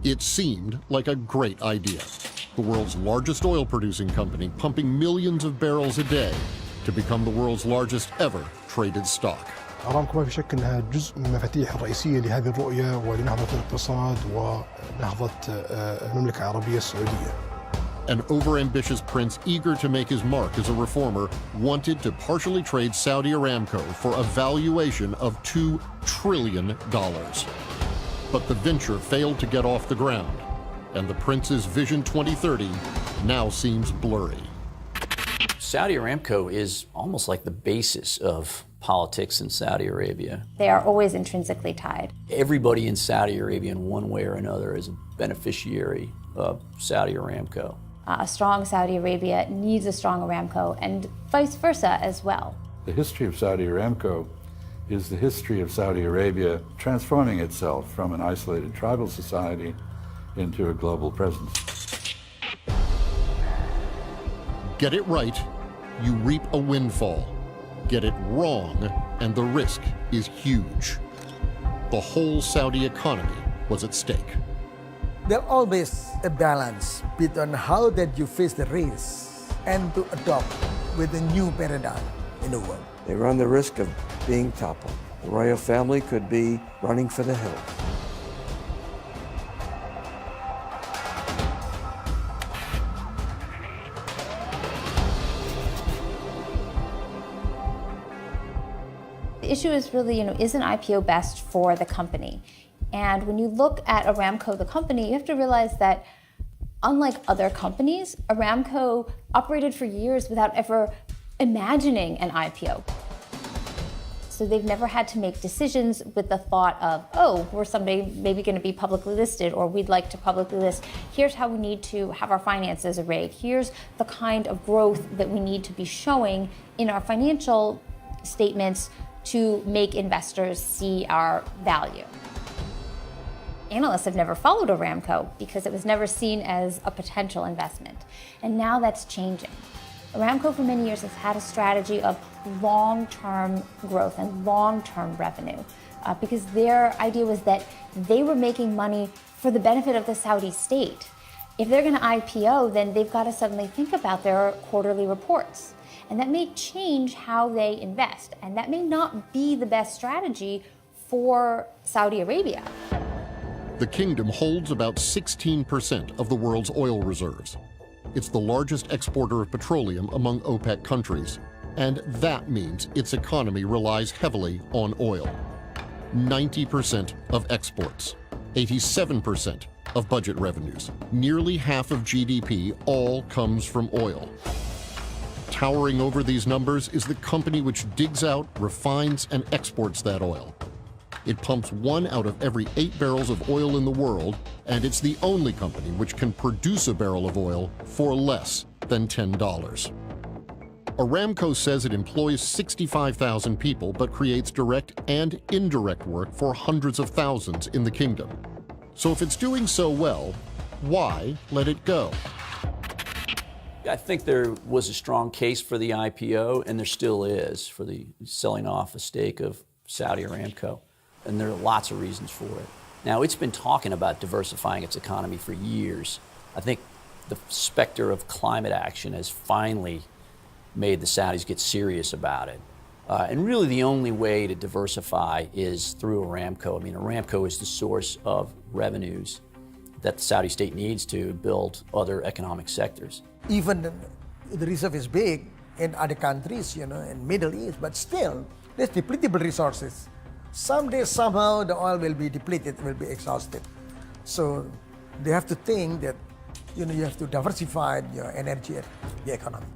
It seemed like a great idea. The world's largest oil-producing company pumping millions of barrels a day to become the world's largest ever traded stock. أرامكو ما في شك أنها جزء من المفاتيح الرئيسية لهذه الرؤية ولنهضة الاقتصاد ونهضة المملكة العربية السعودية. An overambitious prince eager to make his mark as a reformer wanted to partially trade Saudi Aramco for a valuation of $2 trillion. But the venture failed to get off the ground, and the prince's Vision 2030 now seems blurry. Saudi Aramco is almost like the basis of politics in Saudi Arabia. They are always intrinsically tied. Everybody in Saudi Arabia in one way or another is a beneficiary of Saudi Aramco. A strong Saudi Arabia needs a strong Aramco, and vice versa as well. The history of Saudi Aramco is the history of Saudi Arabia transforming itself from an isolated tribal society into a global presence. Get it right, you reap a windfall. Get it wrong, and the risk is huge. The whole Saudi economy was at stake. There's always a balance between how that you face the risk and to adopt with a new paradigm in the world. They run the risk of being toppled. The royal family could be running for the hills. The issue is really, is an IPO best for the company? And when you look at Aramco, the company, you have to realize that unlike other companies, Aramco operated for years without ever imagining an IPO. So they've never had to make decisions with the thought of, oh, we're someday maybe going to be publicly listed, or we'd like to publicly list. Here's how we need to have our finances arrayed. Here's the kind of growth that we need to be showing in our financial statements to make investors see our value. Analysts have never followed Aramco because it was never seen as a potential investment. And now that's changing. Aramco for many years has had a strategy of long-term growth and long-term revenue because their idea was that they were making money for the benefit of the Saudi state. If they're going to IPO, then they've got to suddenly think about their quarterly reports. And that may change how they invest. And that may not be the best strategy for Saudi Arabia. The kingdom holds about 16% of the world's oil reserves. It's the largest exporter of petroleum among OPEC countries, and that means its economy relies heavily on oil. 90% of exports, 87% of budget revenues, nearly half of GDP all comes from oil. Towering over these numbers is the company which digs out, refines, and exports that oil. It pumps 1 out of every 8 barrels of oil in the world, and it's the only company which can produce a barrel of oil for less than $10. Aramco says it employs 65,000 people, but creates direct and indirect work for hundreds of thousands in the kingdom. So if it's doing so well, why let it go? I think there was a strong case for the IPO, and there still is, for the selling off a stake of Saudi Aramco. And there are lots of reasons for it. Now, it's been talking about diversifying its economy for years. I think the specter of climate action has finally made the Saudis get serious about it. And really the only way to diversify is through Aramco. I mean, Aramco is the source of revenues that the Saudi state needs to build other economic sectors. Even the reserve is big in other countries, in Middle East, but still, there's depletable resources. Someday, somehow, the oil will be depleted, will be exhausted. So they have to think that, you have to diversify your energy, the economy.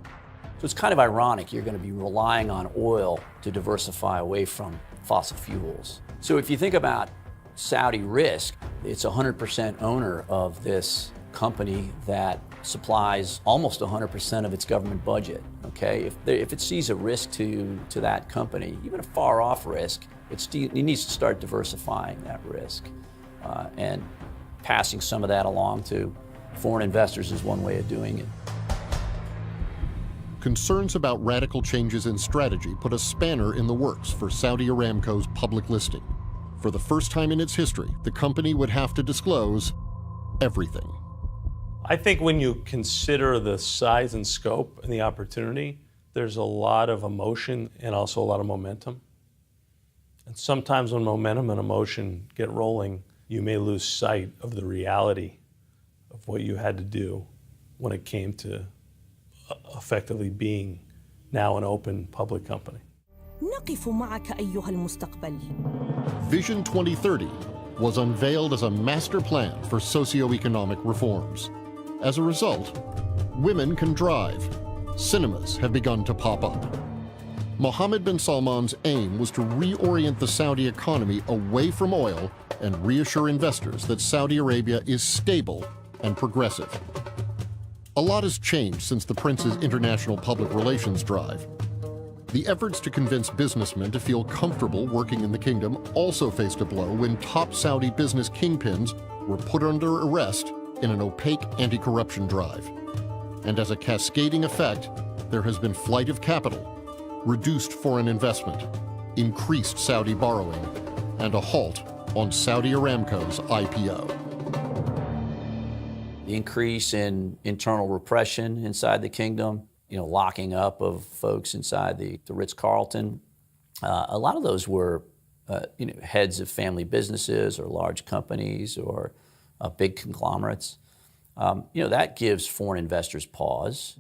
So it's kind of ironic you're going to be relying on oil to diversify away from fossil fuels. So if you think about Saudi risk, it's 100% owner of this company that supplies almost 100% of its government budget, okay? If it sees a risk to that company, even a far-off risk, it needs to start diversifying that risk. And passing some of that along to foreign investors is one way of doing it. Concerns about radical changes in strategy put a spanner in the works for Saudi Aramco's public listing. For the first time in its history, the company would have to disclose everything. I think when you consider the size and scope and the opportunity, there's a lot of emotion and also a lot of momentum. And sometimes when momentum and emotion get rolling, you may lose sight of the reality of what you had to do when it came to effectively being now an open public company. نقف معك أيها المستقبل. Vision 2030 was unveiled as a master plan for socioeconomic reforms. As a result, women can drive. Cinemas have begun to pop up. Mohammed bin Salman's aim was to reorient the Saudi economy away from oil and reassure investors that Saudi Arabia is stable and progressive. A lot has changed since the prince's international public relations drive. The efforts to convince businessmen to feel comfortable working in the kingdom also faced a blow when top Saudi business kingpins were put under arrest in an opaque anti-corruption drive. And as a cascading effect, there has been flight of capital, reduced foreign investment, increased Saudi borrowing, and a halt on Saudi Aramco's IPO. The increase in internal repression inside the kingdom, locking up of folks inside the Ritz-Carlton. A lot of those were, heads of family businesses or large companies or big conglomerates. That gives foreign investors pause.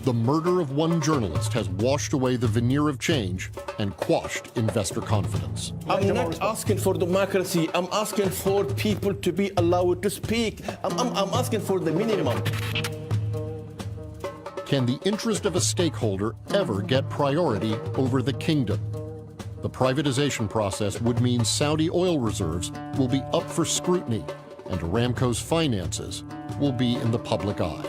The murder of one journalist has washed away the veneer of change and quashed investor confidence. I'm not asking for democracy. I'm asking for people to be allowed to speak. I'm asking for the minimum. Can the interest of a stakeholder ever get priority over the kingdom? The privatization process would mean Saudi oil reserves will be up for scrutiny, and Aramco's finances will be in the public eye.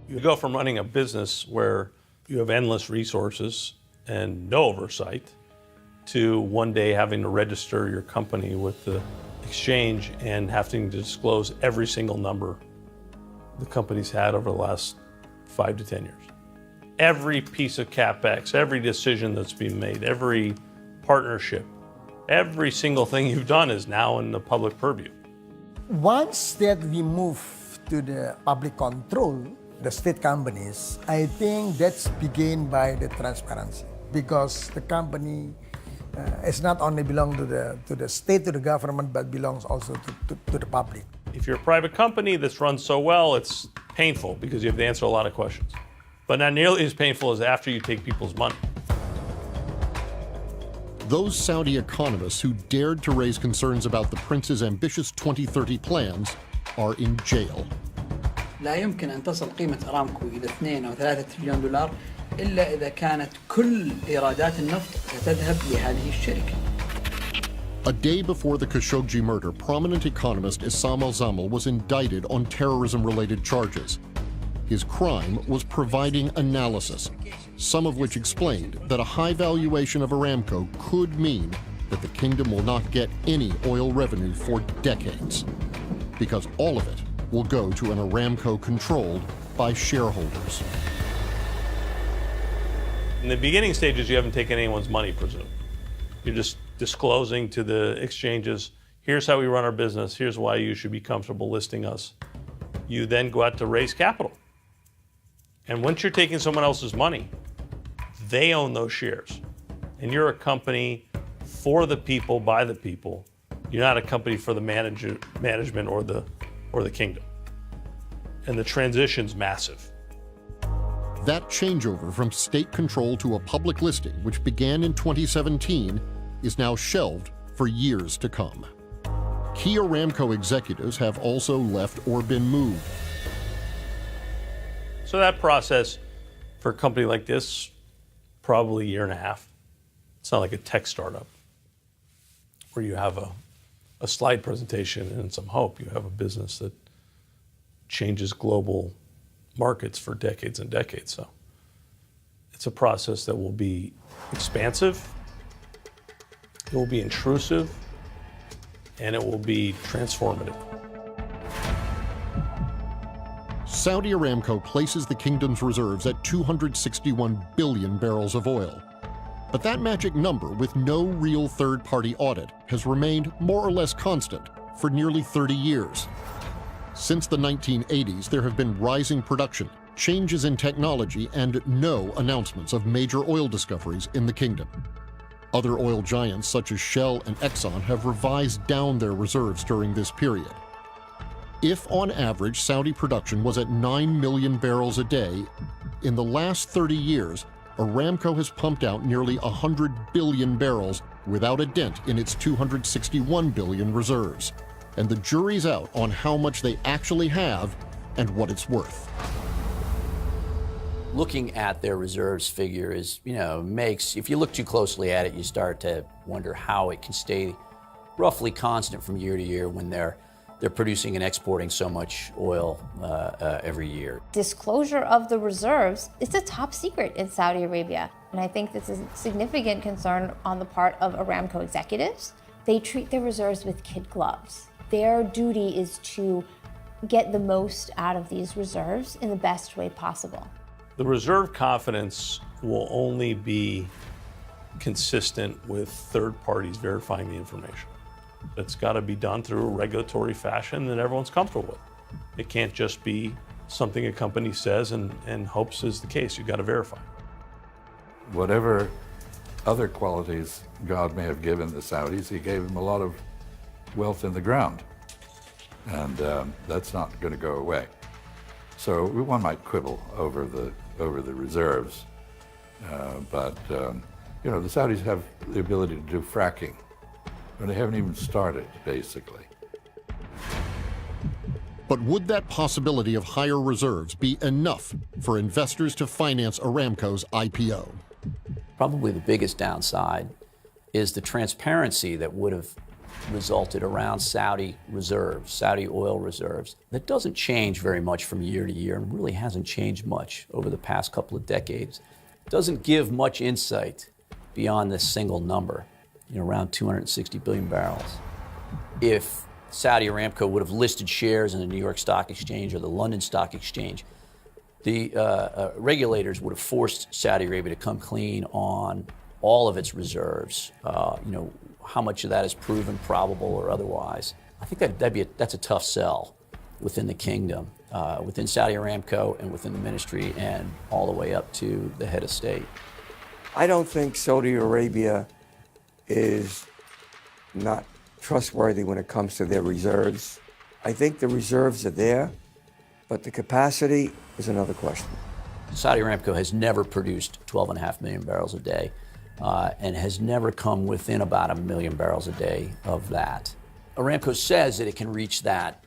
You go from running a business where you have endless resources and no oversight to one day having to register your company with the exchange and having to disclose every single number the company's had over the last 5 to 10 years. Every piece of CapEx, every decision that's been made, every partnership, every single thing you've done is now in the public purview. Once that we move to the public control, the state companies, I think that's begun by the transparency, because the company is not only belong to the state, to the government, but belongs also to the public. If you're a private company that's run so well, it's painful because you have to answer a lot of questions. But not nearly as painful as after you take people's money. Those Saudi economists who dared to raise concerns about the prince's ambitious 2030 plans are in jail. لا يمكن أن تصل قيمة أرامكو إلى 2 أو 3 تريليون دولار إلا إذا كانت كل إيرادات النفط ستذهب لهذه الشركة. A day before the Khashoggi murder, prominent economist Issam al-Zamal was indicted on terrorism-related charges. His crime was providing analysis, some of which explained that a high valuation of Aramco could mean that the kingdom will not get any oil revenue for decades, because all of it will go to an Aramco controlled by shareholders. In the beginning stages, you haven't taken anyone's money, presumed. You're just disclosing to the exchanges, here's how we run our business, here's why you should be comfortable listing us. You then go out to raise capital. And once you're taking someone else's money, they own those shares. And you're a company for the people, by the people. You're not a company for the management or the kingdom. And the transition's massive. That changeover from state control to a public listing, which began in 2017, is now shelved for years to come. Key Aramco executives have also left or been moved. So that process for a company like this, probably a year and a half. It's not like a tech startup where you have a slide presentation and some hope. You have a business that changes global markets for decades and decades. So it's a process that will be expansive, it will be intrusive, and it will be transformative. Saudi Aramco places the kingdom's reserves at 261 billion barrels of oil. But that magic number with no real third-party audit has remained more or less constant for nearly 30 years. Since the 1980s, there have been rising production, changes in technology, and no announcements of major oil discoveries in the kingdom. Other oil giants such as Shell and Exxon have revised down their reserves during this period. If, on average, Saudi production was at 9 million barrels a day, in the last 30 years, Aramco has pumped out nearly 100 billion barrels without a dent in its 261 billion reserves. And the jury's out on how much they actually have and what it's worth. Looking at their reserves figure is, if you look too closely at it, you start to wonder how it can stay roughly constant from year to year when they're producing and exporting so much oil every year. Disclosure of the reserves is a top secret in Saudi Arabia. And I think this is a significant concern on the part of Aramco executives. They treat their reserves with kid gloves. Their duty is to get the most out of these reserves in the best way possible. The reserve confidence will only be consistent with third parties verifying the information. It's got to be done through a regulatory fashion that everyone's comfortable with. It can't just be something a company says and hopes is the case. You've got to verify. Whatever other qualities God may have given the Saudis, he gave them a lot of wealth in the ground. And that's not going to go away. So one might quibble over the reserves, but the Saudis have the ability to do fracking, and they haven't even started, basically. But would that possibility of higher reserves be enough for investors to finance Aramco's IPO? Probably the biggest downside is the transparency that would have resulted around Saudi reserves, Saudi oil reserves. That doesn't change very much from year to year and really hasn't changed much over the past couple of decades. It doesn't give much insight beyond this single number, around 260 billion barrels. If Saudi Aramco would have listed shares in the New York Stock Exchange or the London Stock Exchange, the regulators would have forced Saudi Arabia to come clean on all of its reserves, how much of that is proven probable or otherwise. I think that's a tough sell within the kingdom, within Saudi Aramco and within the ministry and all the way up to the head of state. I don't think Saudi Arabia is not trustworthy when it comes to their reserves. I think the reserves are there, but the capacity is another question. Saudi Aramco has never produced 12.5 million barrels a day. And has never come within about 1 million barrels a day of that. Aramco says that it can reach that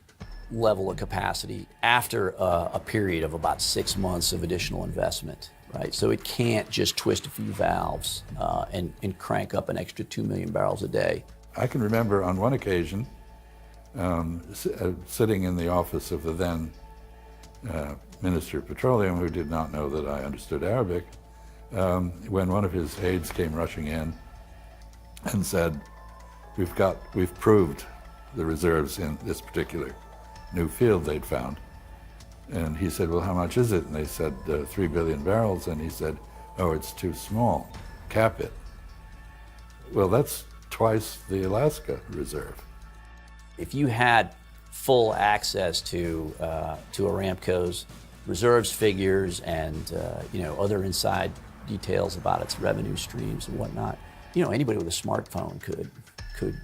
level of capacity after a period of about 6 months of additional investment, right? So it can't just twist a few valves and crank up an extra 2 million barrels a day. I can remember on one occasion sitting in the office of the then Minister of Petroleum, who did not know that I understood Arabic, when one of his aides came rushing in and said, we've proved the reserves in this particular new field they'd found. And he said, well, how much is it? And they said 3 billion barrels. And he said, oh, it's too small, cap it. Well, that's twice the Alaska reserve. If you had full access to Aramco's reserves figures and other inside details about its revenue streams and whatnot, anybody with a smartphone could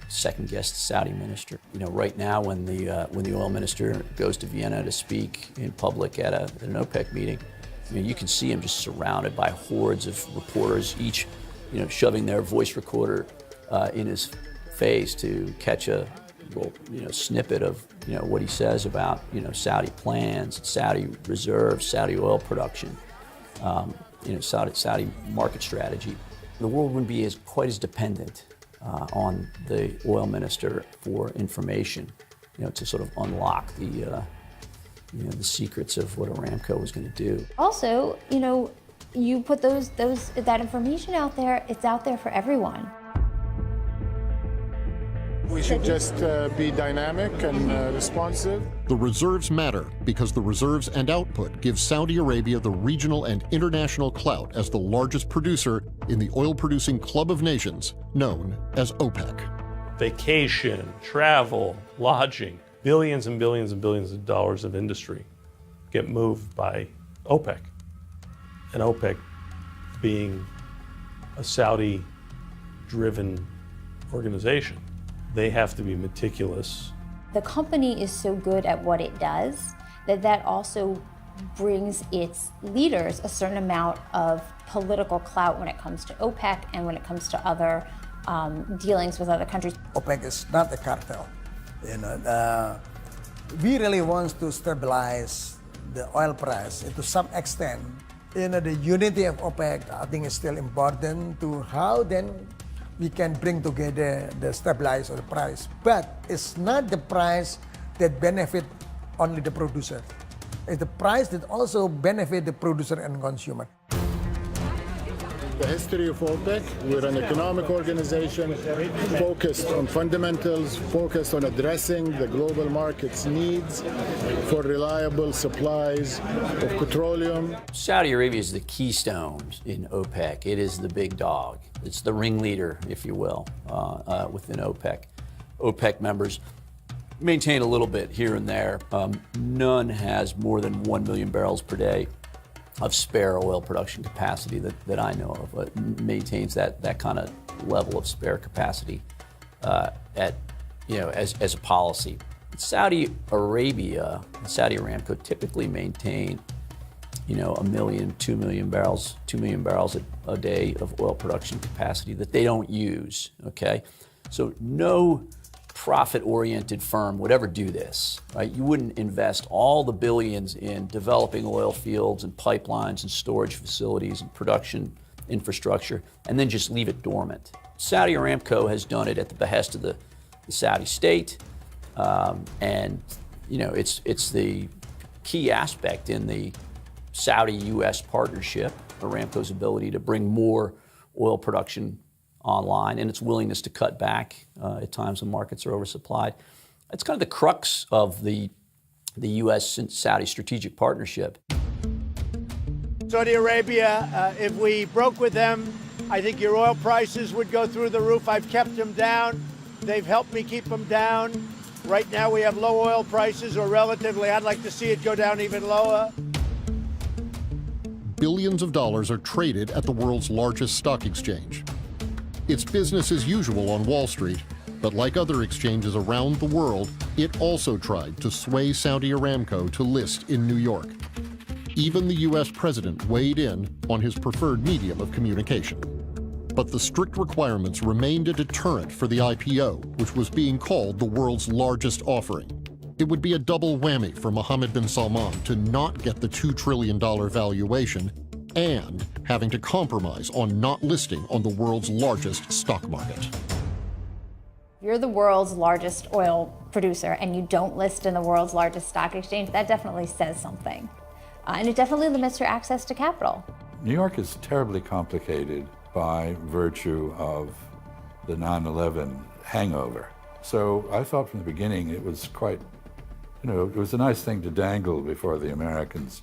second guess the Saudi minister. Right now when the oil minister goes to Vienna to speak in public at an OPEC meeting, you can see him just surrounded by hordes of reporters, each shoving their voice recorder in his face to catch a snippet of what he says about Saudi plans, Saudi reserves, Saudi oil production. Saudi market strategy. The world wouldn't be quite as dependent on the oil minister for information, to sort of unlock the secrets of what Aramco was going to do. Also, you put that information out there, it's out there for everyone. We should just be dynamic and responsive. The reserves matter because the reserves and output give Saudi Arabia the regional and international clout as the largest producer in the oil-producing club of nations known as OPEC. Vacation, travel, lodging, billions and billions and billions of dollars of industry get moved by OPEC. And OPEC being a Saudi-driven organization, they have to be meticulous. The company is so good at what it does that also brings its leaders a certain amount of political clout when it comes to OPEC and when it comes to other dealings with other countries. OPEC is not a cartel. We really want to stabilize the oil price. And to some extent, the unity of OPEC, I think, is still important to how then we can bring together the stabilize of the price. But it's not the price that benefit only the producer. It's the price that also benefit the producer and consumer. The history of OPEC, we're an economic organization focused on fundamentals, focused on addressing the global market's needs for reliable supplies of petroleum. Saudi Arabia is the keystone in OPEC. It is the big dog. It's the ringleader, if you will, within OPEC. OPEC members maintain a little bit here and there. None has more than 1 million barrels per day of spare oil production capacity that I know of. It maintains that kind of level of spare capacity as a policy. Saudi Arabia, Saudi Aramco typically maintain 1 million, 2 million barrels a day of oil production capacity that they don't use, okay? So no profit-oriented firm would ever do this, right? You wouldn't invest all the billions in developing oil fields and pipelines and storage facilities and production infrastructure and then just leave it dormant. Saudi Aramco has done it at the behest of the Saudi state, and it's the key aspect in the Saudi-U.S. partnership, Aramco's ability to bring more oil production online and its willingness to cut back at times when markets are oversupplied. It's kind of the crux of the U.S. and Saudi strategic partnership. Saudi Arabia, if we broke with them, I think your oil prices would go through the roof. I've kept them down. They've helped me keep them down. Right now we have low oil prices, or relatively. I'd like to see it go down even lower. Billions of dollars are traded at the world's largest stock exchange. It's business as usual on Wall Street, but like other exchanges around the world, it also tried to sway Saudi Aramco to list in New York. Even the U.S. president weighed in on his preferred medium of communication. But the strict requirements remained a deterrent for the IPO, which was being called the world's largest offering. It would be a double whammy for Mohammed bin Salman to not get the $2 trillion valuation and having to compromise on not listing on the world's largest stock market. You're the world's largest oil producer and you don't list in the world's largest stock exchange, that definitely says something. And it definitely limits your access to capital. New York is terribly complicated by virtue of the 9/11 hangover. So I thought from the beginning it was quite, it was a nice thing to dangle before the Americans,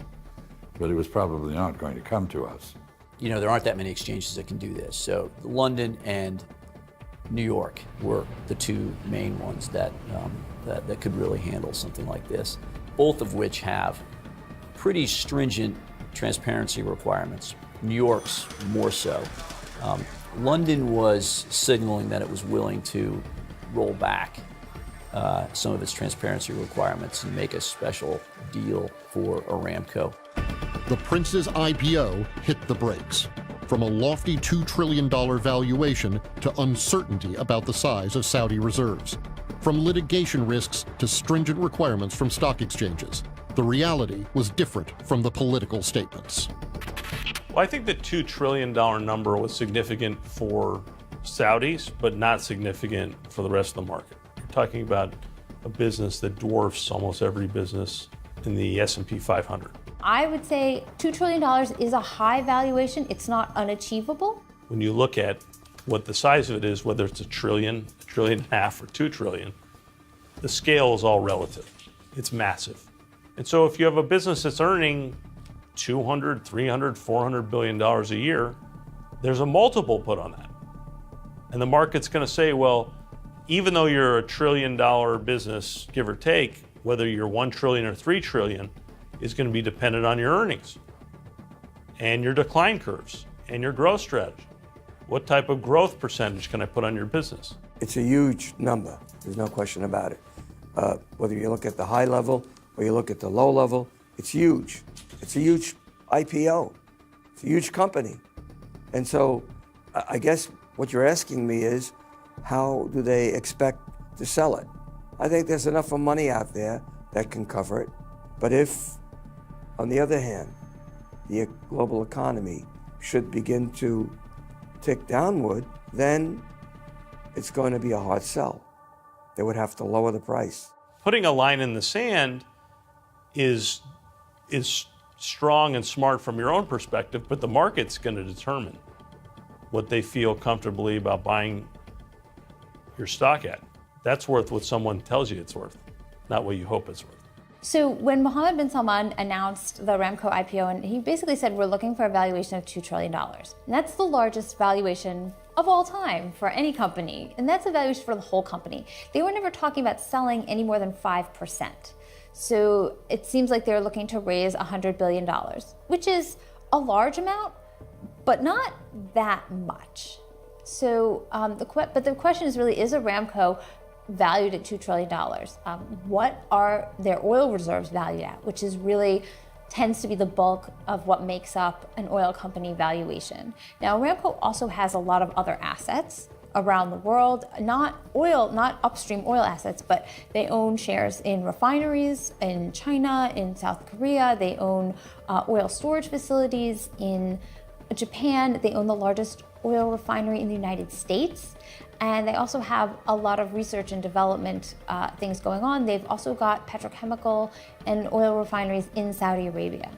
but it was probably not going to come to us. There aren't that many exchanges that can do this. So London and New York were the two main ones that could really handle something like this, both of which have pretty stringent transparency requirements. New York's more so. London was signaling that it was willing to roll back some of its transparency requirements and make a special deal for Aramco. The Prince's IPO hit the brakes. From a lofty $2 trillion valuation to uncertainty about the size of Saudi reserves. From litigation risks to stringent requirements from stock exchanges. The reality was different from the political statements. Well, I think the $2 trillion number was significant for Saudis, but not significant for the rest of the market. You're talking about a business that dwarfs almost every business in the S&P 500. I would say $2 trillion is a high valuation. It's not unachievable. When you look at what the size of it is, whether it's $1 trillion, $1.5 trillion or 2 trillion, the scale is all relative. It's massive. And so if you have a business that's earning 200, 300, 400 billion dollars a year, there's a multiple put on that. And the market's going to say, well, even though you're a $1 trillion business, give or take, whether you're 1 trillion or 3 trillion is going to be dependent on your earnings and your decline curves and your growth strategy. What type of growth percentage can I put on your business? It's a huge number. There's no question about it. Whether you look at the high level or you look at the low level, it's huge. It's a huge IPO. It's a huge company. And so I guess what you're asking me is, how do they expect to sell it? I think there's enough of money out there that can cover it. But if, on the other hand, the global economy should begin to tick downward, then it's going to be a hard sell. They would have to lower the price. Putting a line in the sand is strong and smart from your own perspective, but the market's going to determine what they feel comfortably about buying your stock at. That's worth what someone tells you it's worth, not what you hope it's worth. So when Mohammed bin Salman announced the Aramco IPO, and he basically said, we're looking for a valuation of $2 trillion. And that's the largest valuation of all time for any company. And that's a valuation for the whole company. They were never talking about selling any more than 5%. So it seems like they're looking to raise $100 billion, which is a large amount, but not that much. So, but the question is really, is Aramco valued at $2 trillion? What are their oil reserves valued at, which is really tends to be the bulk of what makes up an oil company valuation. Now, Aramco also has a lot of other assets around the world, not upstream oil assets, but they own shares in refineries in China, in South Korea. They own oil storage facilities in Japan. They own the largest oil refinery in the United States. And they also have a lot of research and development things going on. They've also got petrochemical and oil refineries in Saudi Arabia.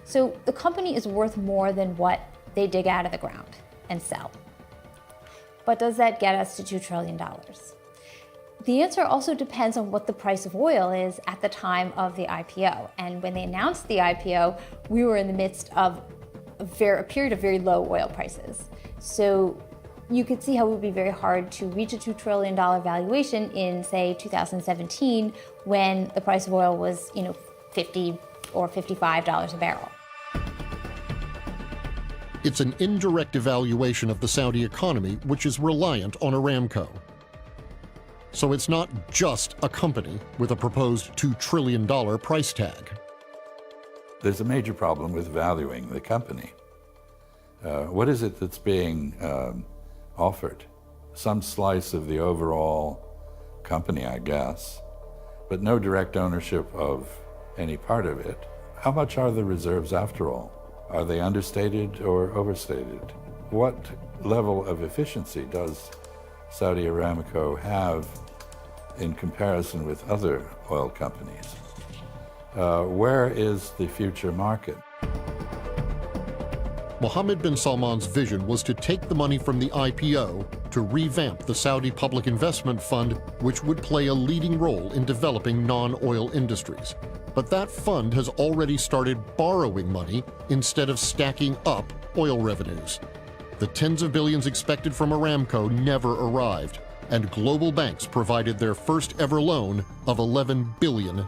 So the company is worth more than what they dig out of the ground and sell. But does that get us to $2 trillion? The answer also depends on what the price of oil is at the time of the IPO. And when they announced the IPO, we were in the midst of a period of very low oil prices. So you could see how it would be very hard to reach a $2 trillion valuation in, say, 2017, when the price of oil was, $50 or $55 a barrel. It's an indirect evaluation of the Saudi economy, which is reliant on Aramco. So it's not just a company with a proposed $2 trillion price tag. There's a major problem with valuing the company. What is it that's being offered? Some slice of the overall company, I guess, but no direct ownership of any part of it. How much are the reserves after all? Are they understated or overstated? What level of efficiency does Saudi Aramco have in comparison with other oil companies? Where is the future market? Mohammed bin Salman's vision was to take the money from the IPO to revamp the Saudi Public Investment Fund, which would play a leading role in developing non-oil industries. But that fund has already started borrowing money instead of stacking up oil revenues. The tens of billions expected from Aramco never arrived, and global banks provided their first ever loan of $11 billion.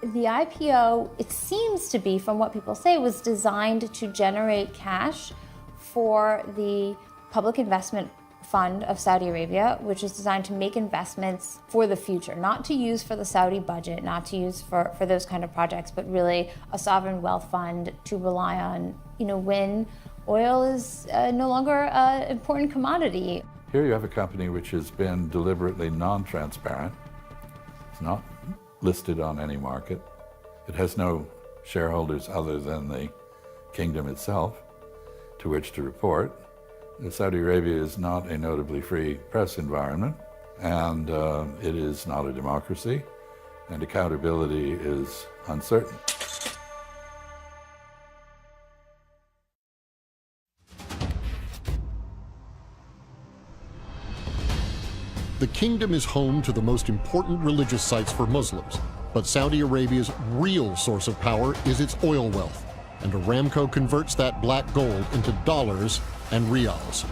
The IPO, it seems to be, from what people say, was designed to generate cash for the Public Investment Fund of Saudi Arabia, which is designed to make investments for the future, not to use for the Saudi budget, not to use for those kind of projects, but really a sovereign wealth fund to rely on, when oil is no longer an important commodity. Here you have a company which has been deliberately non-transparent. It's not listed on any market. It has no shareholders other than the kingdom itself to which to report. Saudi Arabia is not a notably free press environment, and it is not a democracy, and accountability is uncertain. The kingdom is home to the most important religious sites for Muslims, but Saudi Arabia's real source of power is its oil wealth, and Aramco converts that black gold into dollars and riyals.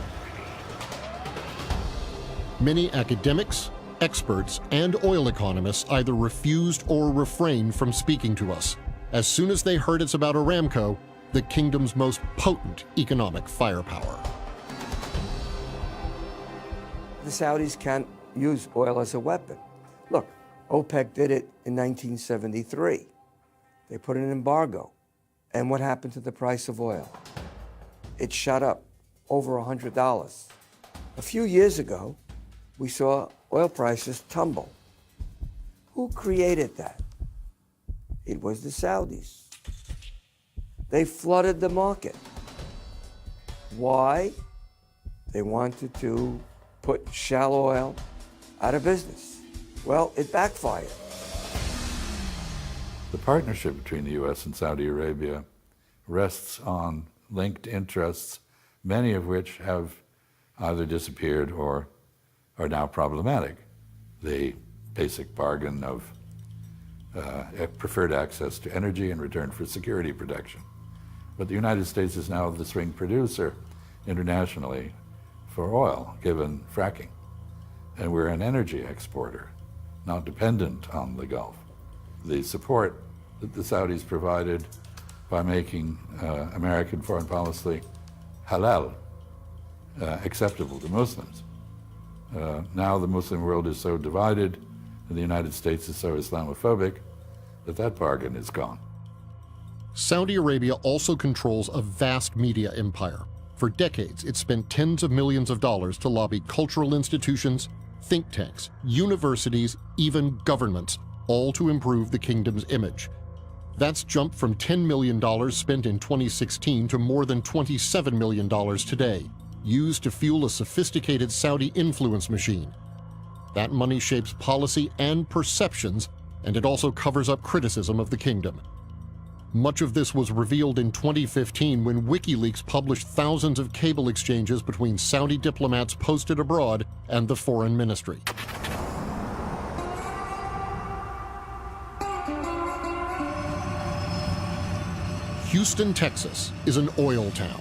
Many academics, experts, and oil economists either refused or refrained from speaking to us. As soon as they heard it's about Aramco, the kingdom's most potent economic firepower. The Saudis can't use oil as a weapon. Look, OPEC did it in 1973. They put an embargo. And what happened to the price of oil? It shot up over $100. A few years ago, we saw oil prices tumble. Who created that? It was the Saudis. They flooded the market. Why? They wanted to put shale oil out of business. Well, it backfired. The partnership between the U.S. and Saudi Arabia rests on linked interests, many of which have either disappeared or are now problematic. The basic bargain of preferred access to energy in return for security protection. But the United States is now the swing producer internationally for oil, given fracking. And we're an energy exporter, not dependent on the Gulf. The support that the Saudis provided by making American foreign policy halal, acceptable to Muslims. Now the Muslim world is so divided and the United States is so Islamophobic that that bargain is gone. Saudi Arabia also controls a vast media empire. For decades, it spent tens of millions of dollars to lobby cultural institutions, think tanks, universities, even governments, all to improve the kingdom's image. That's jumped from $10 million spent in 2016 to more than $27 million today, used to fuel a sophisticated Saudi influence machine. That money shapes policy and perceptions, and it also covers up criticism of the kingdom. Much of this was revealed in 2015 when WikiLeaks published thousands of cable exchanges between Saudi diplomats posted abroad and the foreign ministry. Houston, Texas is an oil town.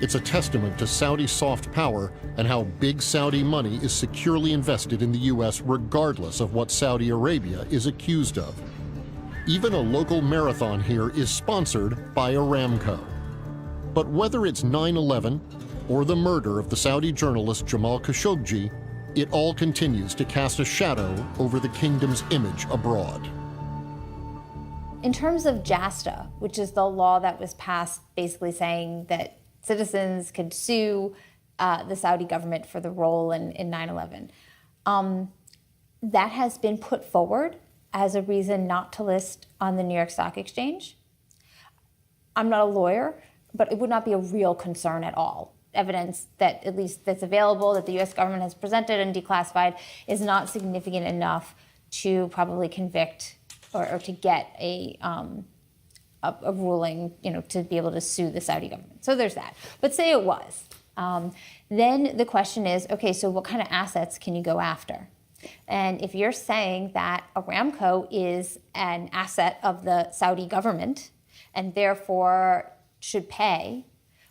It's a testament to Saudi soft power and how big Saudi money is securely invested in the U.S. regardless of what Saudi Arabia is accused of. Even a local marathon here is sponsored by Aramco. But whether it's 9/11 or the murder of the Saudi journalist Jamal Khashoggi, it all continues to cast a shadow over the kingdom's image abroad. In terms of JASTA, which is the law that was passed basically saying that citizens could sue the Saudi government for the role in 9/11. That has been put forward as a reason not to list on the New York Stock Exchange. I'm not a lawyer, but it would not be a real concern at all. Evidence that at least that's available, that the U.S. government has presented and declassified, is not significant enough to probably convict or to get a ruling, to be able to sue the Saudi government. So there's that. But say it was. Then the question is, okay, so what kind of assets can you go after? And if you're saying that Aramco is an asset of the Saudi government and therefore should pay,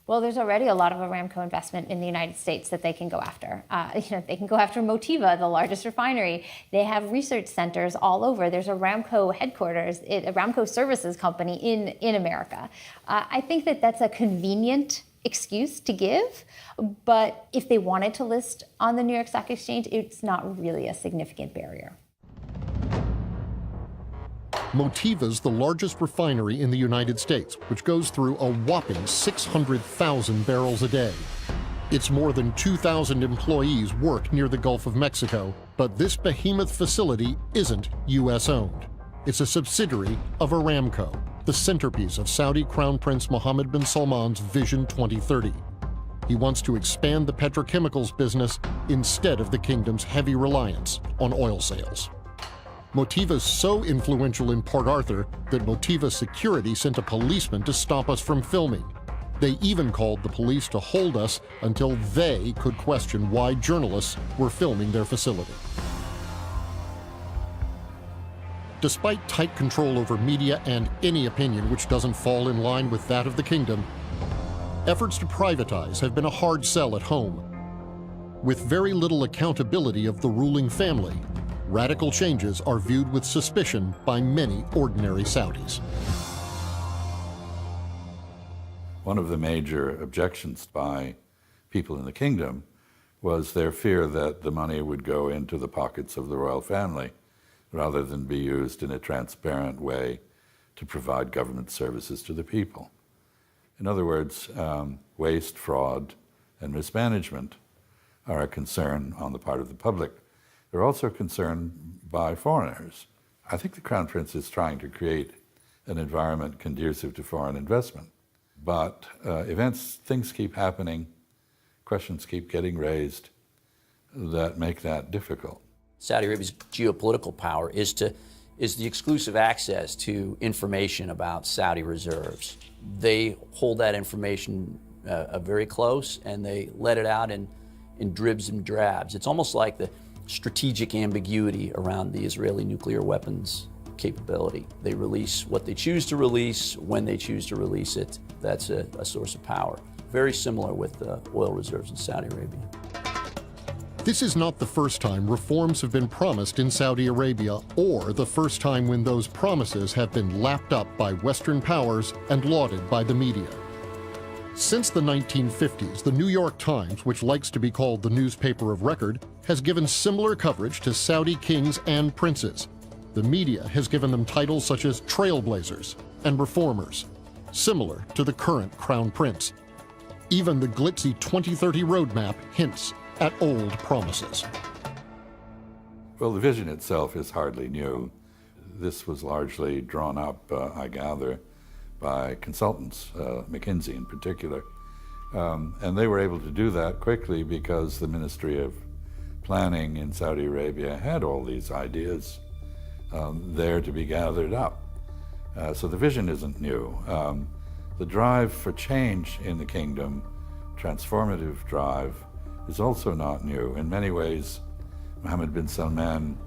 well, there's already a lot of Aramco investment in the United States that they can go after. They can go after Motiva, the largest refinery. They have research centers all over. There's Aramco headquarters, Aramco Services Company in America. I think that that's a convenient excuse to give, but if they wanted to list on the New York Stock Exchange, it's not really a significant barrier. Motiva's the largest refinery in the United States, which goes through a whopping 600,000 barrels a day. Its more than 2,000 employees work near the Gulf of Mexico, but this behemoth facility isn't U.S.-owned. It's a subsidiary of Aramco, the centerpiece of Saudi Crown Prince Mohammed bin Salman's Vision 2030. He wants to expand the petrochemicals business instead of the kingdom's heavy reliance on oil sales. Motiva's so influential in Port Arthur that Motiva Security sent a policeman to stop us from filming. They even called the police to hold us until they could question why journalists were filming their facility. Despite tight control over media and any opinion which doesn't fall in line with that of the kingdom, efforts to privatize have been a hard sell at home. With very little accountability of the ruling family, radical changes are viewed with suspicion by many ordinary Saudis. One of the major objections by people in the kingdom was their fear that the money would go into the pockets of the royal family rather than be used in a transparent way to provide government services to the people. In other words, waste, fraud, and mismanagement are a concern on the part of the public. They're also concerned by foreigners. I think the Crown Prince is trying to create an environment conducive to foreign investment. But things keep happening, questions keep getting raised that make that difficult. Saudi Arabia's geopolitical power is the exclusive access to information about Saudi reserves. They hold that information very close, and they let it out in dribs and drabs. It's almost like the strategic ambiguity around the Israeli nuclear weapons capability. They release what they choose to release when they choose to release it. That's a source of power. Very similar with oil reserves in Saudi Arabia. This is not the first time reforms have been promised in Saudi Arabia, or the first time when those promises have been lapped up by Western powers and lauded by the media. Since the 1950s, the New York Times, which likes to be called the newspaper of record, has given similar coverage to Saudi kings and princes. The media has given them titles such as trailblazers and reformers, similar to the current Crown Prince. Even the glitzy 2030 roadmap hints at old promises. Well, the vision itself is hardly new. This was largely drawn up, I gather, by consultants, McKinsey in particular. And they were able to do that quickly because the Ministry of Planning in Saudi Arabia had all these ideas there to be gathered up. So the vision isn't new. The drive for change in the kingdom, transformative drive, is also not new. In many ways, Mohammed bin Salman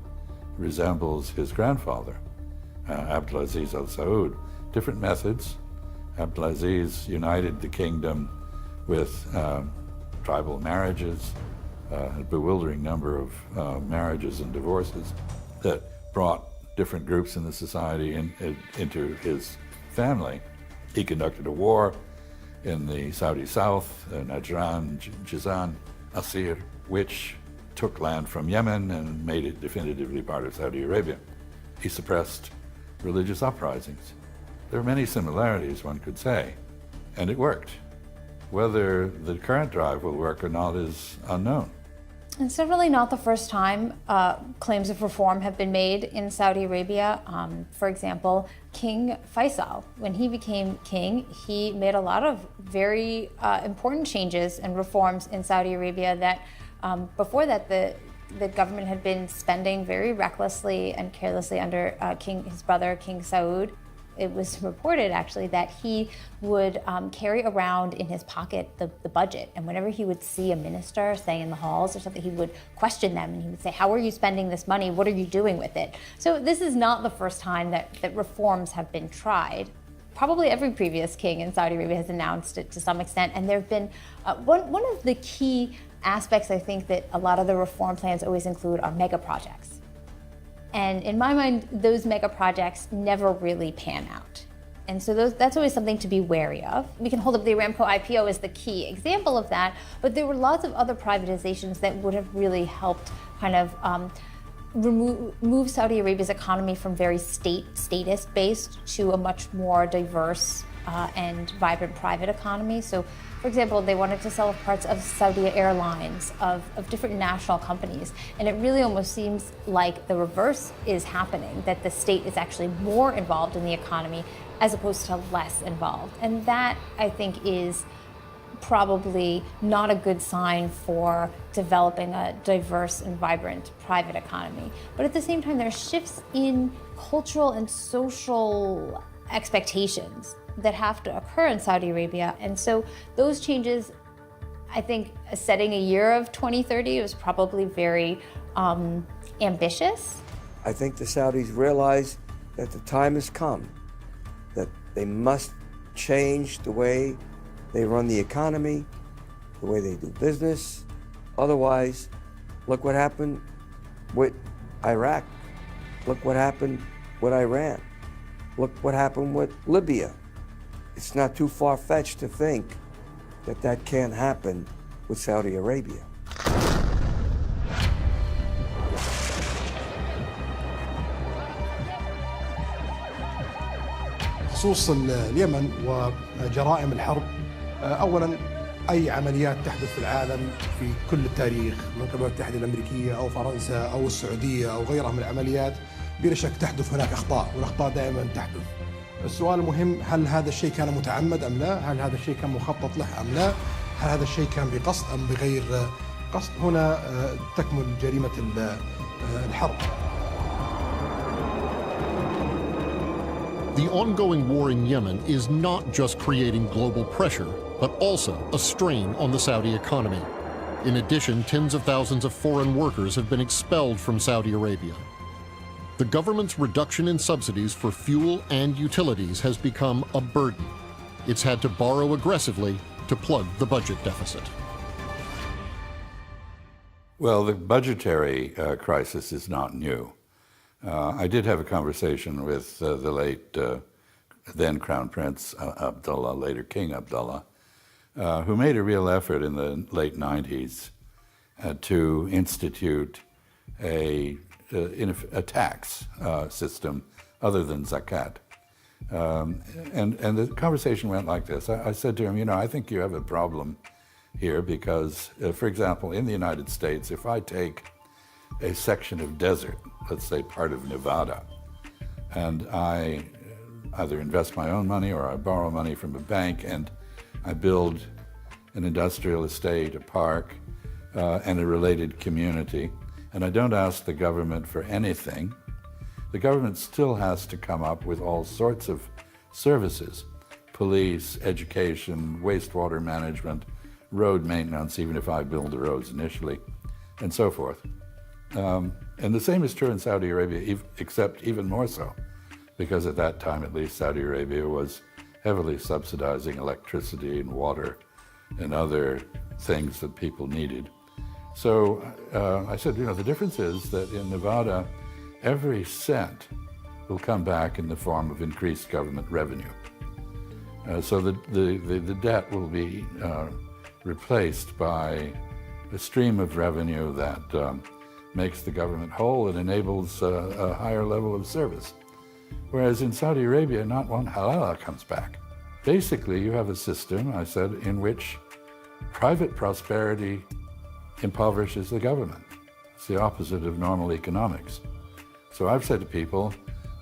resembles his grandfather, Abdulaziz Al Saud. Different methods. Abdulaziz united the kingdom with tribal marriages, a bewildering number of marriages and divorces that brought different groups in the society into his family. He conducted a war in the Saudi south, Najran, Jizan, Asir, which took land from Yemen and made it definitively part of Saudi Arabia. He suppressed religious uprisings. There are many similarities, one could say, and it worked. Whether the current drive will work or not is unknown. It's certainly not the first time claims of reform have been made in Saudi Arabia. For example, King Faisal, when he became king, he made a lot of very important changes and reforms in Saudi Arabia that before that the government had been spending very recklessly and carelessly under his brother, King Saud. It was reported, actually, that he would carry around in his pocket the budget. And whenever he would see a minister, say in the halls or something, he would question them and he would say, how are you spending this money? What are you doing with it? So this is not the first time that reforms have been tried. Probably every previous king in Saudi Arabia has announced it to some extent. And there have been, one of the key aspects, I think, that a lot of the reform plans always include are mega projects. And in my mind, those mega projects never really pan out. And so that's always something to be wary of. We can hold up the Aramco IPO as the key example of that, but there were lots of other privatizations that would have really helped kind of move Saudi Arabia's economy from very statist-based to a much more diverse and vibrant private economy. So, for example, they wanted to sell parts of Saudi Airlines, of different national companies. And it really almost seems like the reverse is happening, that the state is actually more involved in the economy as opposed to less involved. And that, I think, is probably not a good sign for developing a diverse and vibrant private economy. But at the same time, there are shifts in cultural and social expectations that have to occur in Saudi Arabia. And so those changes, I think setting a year of 2030 was probably very ambitious. I think the Saudis realize that the time has come, that they must change the way they run the economy, the way they do business. Otherwise, look what happened with Iraq. Look what happened with Iran. Look what happened with Libya. It's not too far-fetched to think that that can't happen with Saudi Arabia. خصوص اليمن وجرائم الحرب، أولاً أي عمليات تحدث في العالم في كل التاريخ من قبل الولايات المتحدة الأمريكية أو فرنسا أو السعودية أو غيرها من العمليات، بلا شك تحدث هناك أخطاء، والأخطاء دائما تحدث. السؤال المهم، هل هذا الشيء كان متعمد أم لا؟ هل هذا الشيء كان مخطط له أم لا؟ هل هذا الشيء كان بقصد أم بغير قصد؟ هنا تكمن جريمة الحرب. The ongoing war in Yemen is not just creating global pressure, but also a strain on the Saudi economy. In addition, tens of thousands of foreign workers have been expelled from Saudi Arabia. The government's reduction in subsidies for fuel and utilities has become a burden. It's had to borrow aggressively to plug the budget deficit. Well, the budgetary crisis is not new. I did have a conversation with the late then Crown Prince Abdullah, later King Abdullah, who made a real effort in the late 90s to institute a tax system other than zakat. And the conversation went like this. I said to him, I think you have a problem here because, for example, in the United States, if I take a section of desert, let's say part of Nevada, and I either invest my own money or I borrow money from a bank and I build an industrial estate, a park, and a related community, and I don't ask the government for anything, the government still has to come up with all sorts of services, police, education, wastewater management, road maintenance, even if I build the roads initially, and so forth. And the same is true in Saudi Arabia, except even more so, because at that time, at least, Saudi Arabia was heavily subsidizing electricity and water and other things that people needed. So I said, the difference is that in Nevada, every cent will come back in the form of increased government revenue. So the debt will be replaced by a stream of revenue that makes the government whole and enables a higher level of service. Whereas in Saudi Arabia, not one halala comes back. Basically, you have a system, I said, in which private prosperity impoverishes the government. It's the opposite of normal economics. So I've said to people,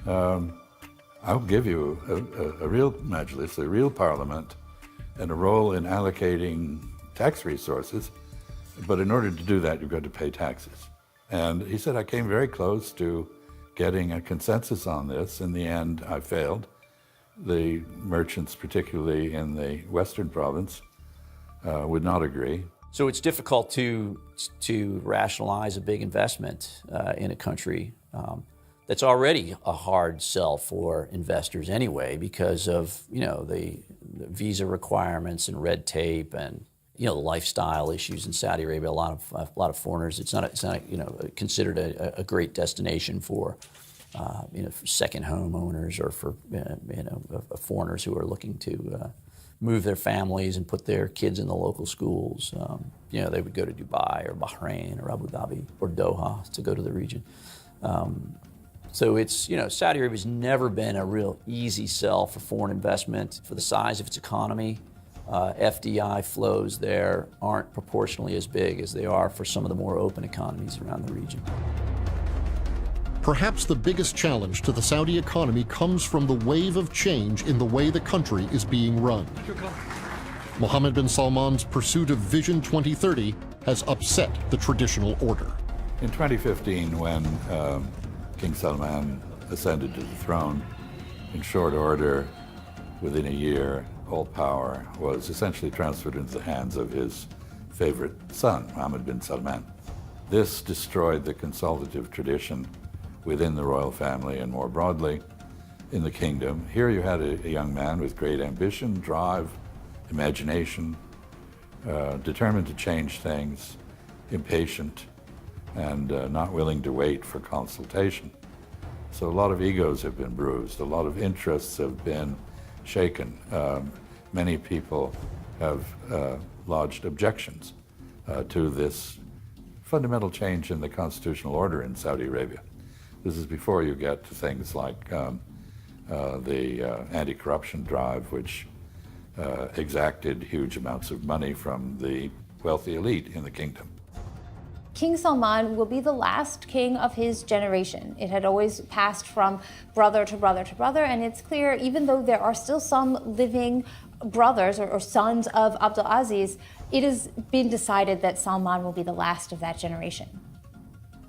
I'll give you a real majlis, a real parliament, and a role in allocating tax resources, but in order to do that, you've got to pay taxes. And he said, I came very close to getting a consensus on this. In the end, I failed. The merchants, particularly in the western province, would not agree. So it's difficult to rationalize a big investment in a country that's already a hard sell for investors anyway, because of the visa requirements and red tape and the lifestyle issues in Saudi Arabia. A lot of foreigners. It's not considered a great destination for for second home owners or for foreigners who are looking to move their families and put their kids in the local schools. They would go to Dubai or Bahrain or Abu Dhabi or Doha to go to the region. So it's, Saudi Arabia's never been a real easy sell for foreign investment. For the size of its economy, FDI flows there aren't proportionally as big as they are for some of the more open economies around the region. Perhaps the biggest challenge to the Saudi economy comes from the wave of change in the way the country is being run. Mohammed bin Salman's pursuit of Vision 2030 has upset the traditional order. In 2015, when King Salman ascended to the throne, in short order, within a year, all power was essentially transferred into the hands of his favorite son, Mohammed bin Salman. This destroyed the consultative tradition within the royal family and more broadly in the kingdom. Here you had a young man with great ambition, drive, imagination, determined to change things, impatient, and not willing to wait for consultation. So a lot of egos have been bruised, a lot of interests have been shaken. Many people have lodged objections to this fundamental change in the constitutional order in Saudi Arabia. This is before you get to things like the anti-corruption drive, which exacted huge amounts of money from the wealthy elite in the kingdom. King Salman will be the last king of his generation. It had always passed from brother to brother to brother, and it's clear, even though there are still some living brothers or sons of Abdul Aziz, it has been decided that Salman will be the last of that generation.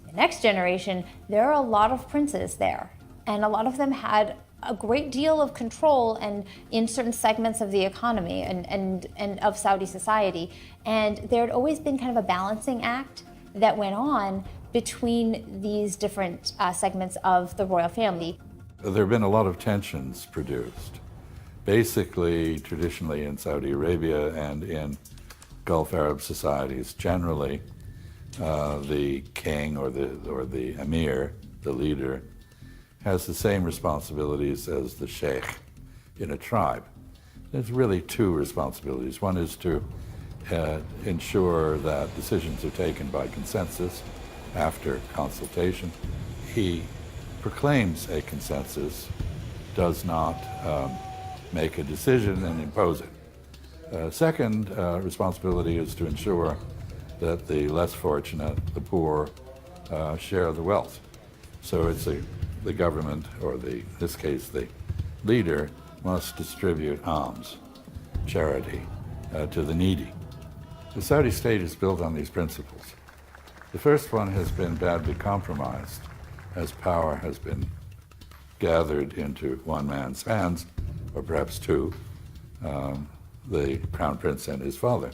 The next generation, there are a lot of princes there, and a lot of them had a great deal of control and in certain segments of the economy and of Saudi society. And there had always been kind of a balancing act that went on between these different segments of the royal family. There have been a lot of tensions produced. Basically, traditionally in Saudi Arabia and in Gulf Arab societies generally, the king or the emir, the leader, has the same responsibilities as the sheikh in a tribe. There's really two responsibilities. One is to ensure that decisions are taken by consensus after consultation. He proclaims a consensus, does not make a decision and impose it. Second responsibility is to ensure that the less fortunate, the poor, share the wealth. So it's the government, or in this case the leader, must distribute alms, charity, to the needy. The Saudi state is built on these principles. The first one has been badly compromised as power has been gathered into one man's hands, or perhaps two, the crown prince and his father.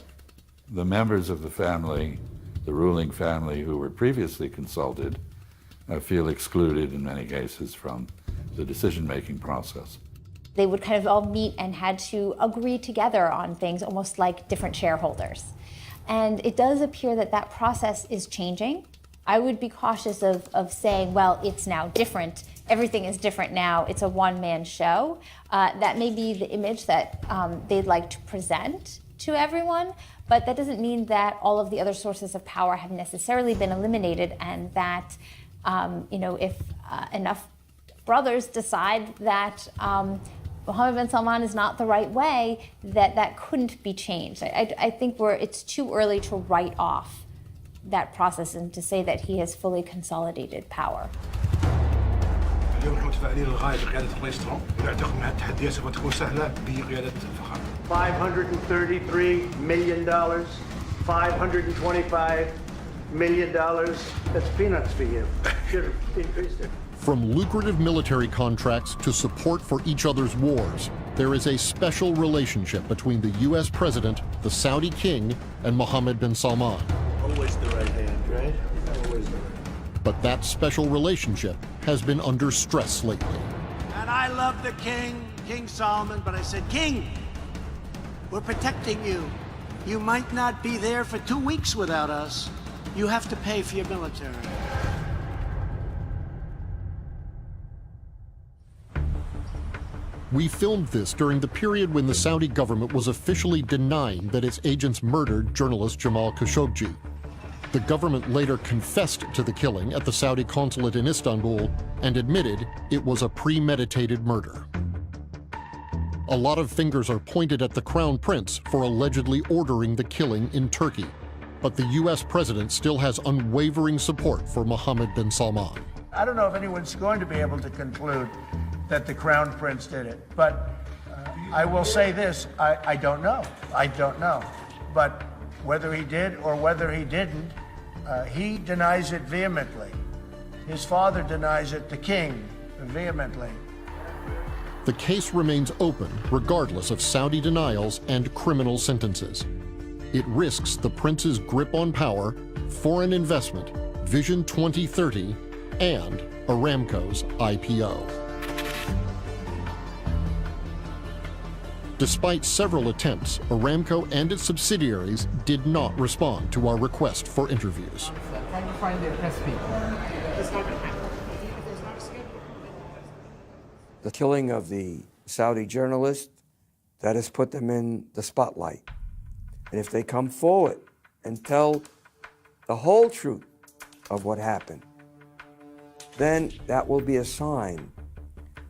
The members of the family, the ruling family who were previously consulted, feel excluded in many cases from the decision-making process. They would kind of all meet and had to agree together on things, almost like different shareholders. And it does appear that that process is changing. I would be cautious of saying, well, it's now different. Everything is different now. It's a one-man show. That may be the image that they'd like to present to everyone, but that doesn't mean that all of the other sources of power have necessarily been eliminated, and that if enough brothers decide that Mohammed bin Salman is not the right way, that couldn't be changed. I think it's too early to write off that process and to say that he has fully consolidated power. اليوم نحن متفائلين للغاية بقيادة الرئيس ترامب ونعتقد أن التحديات سوف تكون سهلة بقيادة الفخامة. $533 million, $525 million. That's peanuts for you. Should have increased it. From lucrative military contracts to support for each other's wars, there is a special relationship between the U.S. president, the Saudi king, and Mohammed bin Salman. Always the right hand, right? Always the right. But that special relationship has been under stress lately. And I love the king, King Solomon, but I said, King, we're protecting you. You might not be there for 2 weeks without us. You have to pay for your military. We filmed this during the period when the Saudi government was officially denying that its agents murdered journalist Jamal Khashoggi. The government later confessed to the killing at the Saudi consulate in Istanbul and admitted it was a premeditated murder. A lot of fingers are pointed at the crown prince for allegedly ordering the killing in Turkey. But the U.S. president still has unwavering support for Mohammed bin Salman. I don't know if anyone's going to be able to conclude that the crown prince did it, but I will say this, I don't know. I don't know. But whether he did or whether he didn't, he denies it vehemently. His father denies it, the king, vehemently. The case remains open regardless of Saudi denials and criminal sentences. It risks the prince's grip on power, foreign investment, Vision 2030, and Aramco's IPO. Despite several attempts, Aramco and its subsidiaries did not respond to our request for interviews. Trying to find their press people. The killing of the Saudi journalist, that has put them in the spotlight. And if they come forward and tell the whole truth of what happened, then that will be a sign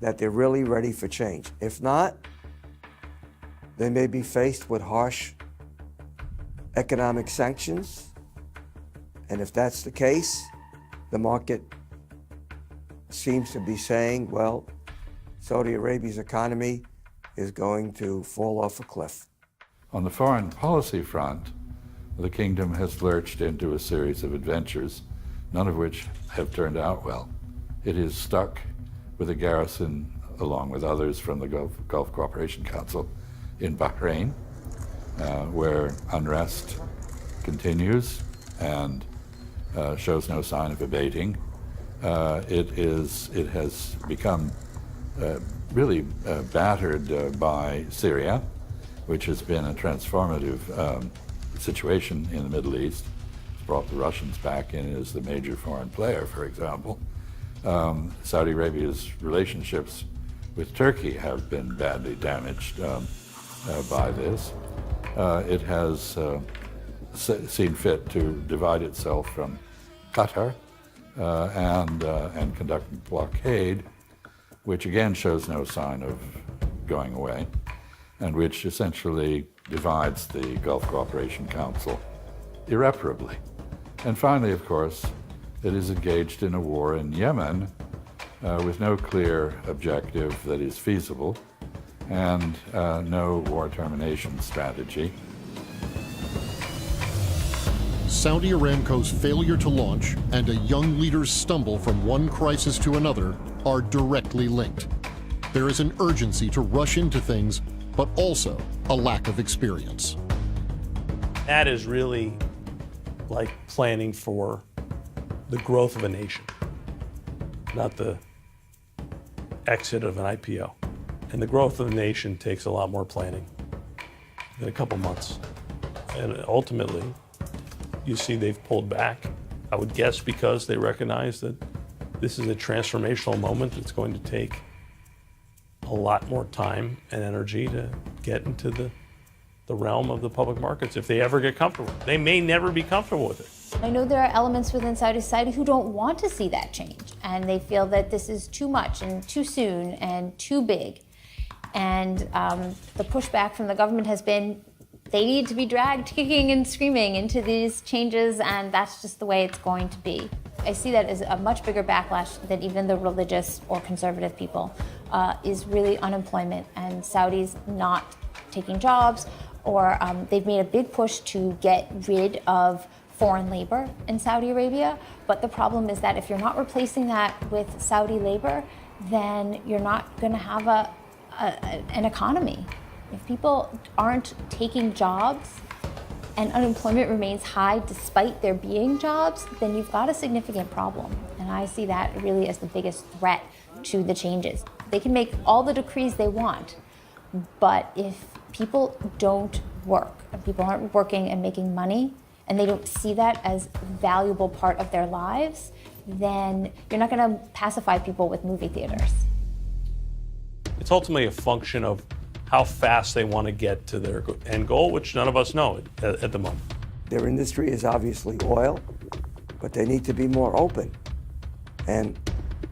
that they're really ready for change. If not, they may be faced with harsh economic sanctions. And if that's the case, the market seems to be saying, well, Saudi Arabia's economy is going to fall off a cliff. On the foreign policy front, the kingdom has lurched into a series of adventures, none of which have turned out well. It is stuck with a garrison, along with others from the Gulf Cooperation Council, in Bahrain, where unrest continues and shows no sign of abating. It has become really battered by Syria, which has been a transformative situation in the Middle East. It's brought the Russians back in as the major foreign player, for example. Saudi Arabia's relationships with Turkey have been badly damaged by this. It has seen fit to divide itself from Qatar and conduct a blockade, which again shows no sign of going away, and which essentially divides the Gulf Cooperation Council irreparably. And finally, of course, it is engaged in a war in Yemen with no clear objective that is feasible and no war termination strategy. Saudi Aramco's failure to launch and a young leader's stumble from one crisis to another are directly linked. There is an urgency to rush into things, but also a lack of experience. That is really like planning for the growth of a nation, not the exit of an IPO. And the growth of the nation takes a lot more planning than a couple months. And ultimately, you see they've pulled back, I would guess because they recognize that this is a transformational moment that's going to take a lot more time and energy to get into the realm of the public markets if they ever get comfortable. They may never be comfortable with it. I know there are elements within Saudi society who don't want to see that change, and they feel that this is too much and too soon and too big. And the pushback from the government has been they need to be dragged kicking and screaming into these changes, and that's just the way it's going to be. I see that as a much bigger backlash than even the religious or conservative people, is really unemployment and Saudis not taking jobs, or they've made a big push to get rid of foreign labor in Saudi Arabia. But the problem is that if you're not replacing that with Saudi labor, then you're not going to have an economy. If people aren't taking jobs and unemployment remains high despite there being jobs, then you've got a significant problem. And I see that really as the biggest threat to the changes. They can make all the decrees they want, but if people don't work, and people aren't working and making money, and they don't see that as a valuable part of their lives, then you're not going to pacify people with movie theaters. It's ultimately a function of how fast they want to get to their end goal, which none of us know at the moment. Their industry is obviously oil, but they need to be more open. And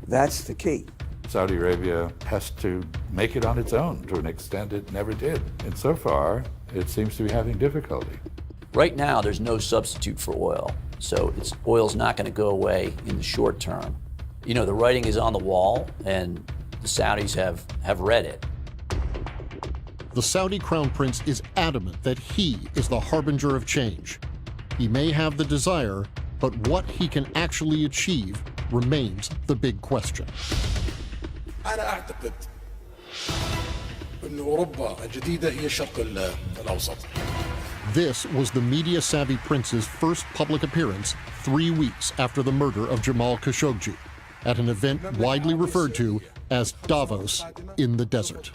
that's the key. Saudi Arabia has to make it on its own to an extent it never did. And so far, it seems to be having difficulty. Right now, there's no substitute for oil. So oil's not going to go away in the short term. You know, the writing is on the wall, and the Saudis have read it. The Saudi crown prince is adamant that he is the harbinger of change. He may have the desire, but what he can actually achieve remains the big question. أنا أعتقد إن أوروبا الجديدة هي الشرق الأوسط. This was the media-savvy prince's first public appearance 3 weeks after the murder of Jamal Khashoggi, at an event widely referred to as Davos in the desert.